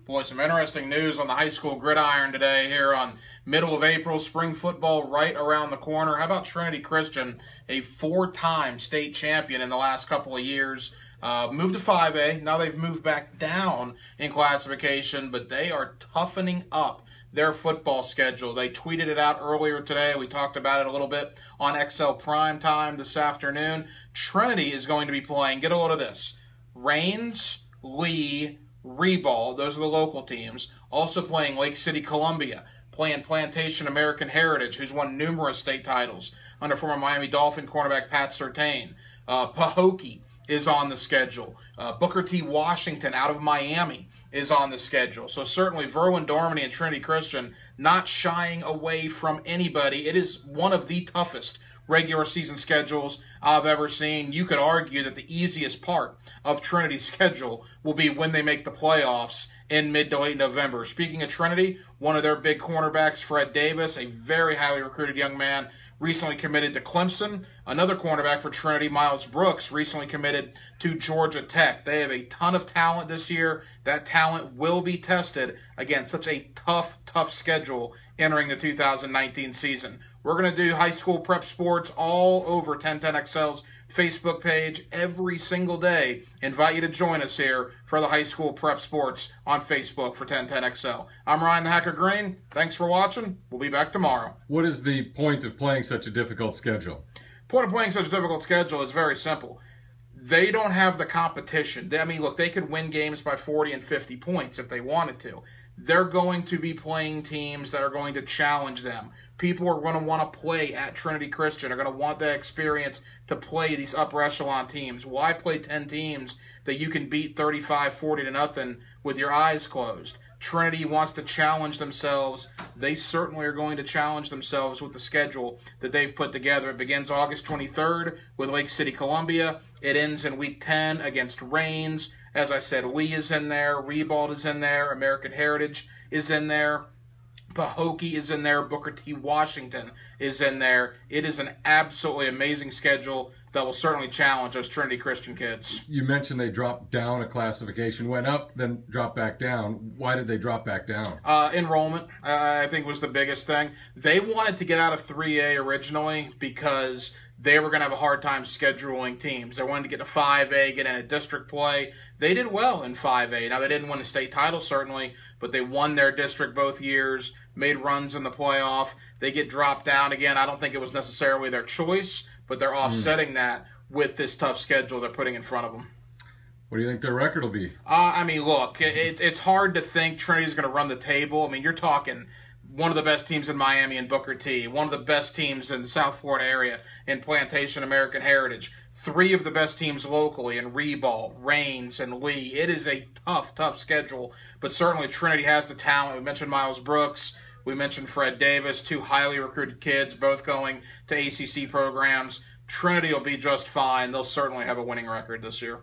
Boy, some interesting news on the high school gridiron today here on middle of April. Spring football right around the corner. How about Trinity Christian, a four-time state champion in the last couple of years? Moved to 5A. Now they've moved back down in classification, but they are toughening up their football schedule. They tweeted it out earlier today. We talked about it a little bit on XL Primetime this afternoon. Trinity is going to be playing, get a load of this, Rains, Lee, Reball, those are the local teams. Also playing Lake City, Columbia, playing Plantation American Heritage, who's won numerous state titles under former Miami Dolphin cornerback Pat Surtain. Pahokee is on the schedule. Booker T. Washington out of Miami is on the schedule. So certainly Verlin-Dormany and Trinity Christian not shying away from anybody. It is one of the toughest regular season schedules I've ever seen. You could argue that the easiest part of Trinity's schedule will be when they make the playoffs in mid to late November. Speaking of Trinity, one of their big cornerbacks, Fred Davis, a very highly recruited young man, recently committed to Clemson. Another cornerback for Trinity, Miles Brooks, recently committed to Georgia Tech. They have a ton of talent this year. That talent will be tested. Again, such a tough schedule entering the 2019 season. We're going to do high school prep sports all over 1010XL's Facebook page every single day. Invite you to join us here for the high school prep sports on Facebook for 1010XL. I'm Ryan the Hacker Green. Thanks for watching. We'll be back tomorrow. What is the point of playing such a difficult schedule? Point of playing such a difficult schedule is very simple. They don't have the competition. I mean, look, they could win games by 40 and 50 points if they wanted to. They're going to be playing teams that are going to challenge them. People are going to want to play at Trinity Christian, are going to want that experience to play these upper echelon teams. Why play 10 teams that you can beat 35, 40 to nothing with your eyes closed? Trinity wants to challenge themselves. They certainly are going to challenge themselves with the schedule that they've put together. It begins August 23rd with Lake City, Columbia. It ends in Week 10 against Rains. As I said, Lee is in there, Reball is in there, American Heritage is in there, Pahokee is in there, Booker T. Washington is in there. It is an absolutely amazing schedule that will certainly challenge those Trinity Christian kids. You mentioned they dropped down a classification, went up, then dropped back down. Why did they drop back down? Enrollment, I think, was the biggest thing. They wanted to get out of 3A originally because they were going to have a hard time scheduling teams. They wanted to get to 5A, get in a district play. They did well in 5A. Now, they didn't win a state title, certainly, but they won their district both years, made runs in the playoff. They get dropped down again. I don't think it was necessarily their choice, but they're offsetting that with this tough schedule they're putting in front of them. What do you think their record will be? I mean, look, it's hard to think Trinity's going to run the table. I mean, you're talking one of the best teams in Miami and Booker T, one of the best teams in the South Florida area in Plantation American Heritage, three of the best teams locally in Reball, Rains, and Lee. It is a tough schedule, but certainly Trinity has the talent. We mentioned Miles Brooks. We mentioned Fred Davis, two highly recruited kids, both going to ACC programs. Trinity will be just fine. They'll certainly have a winning record this year.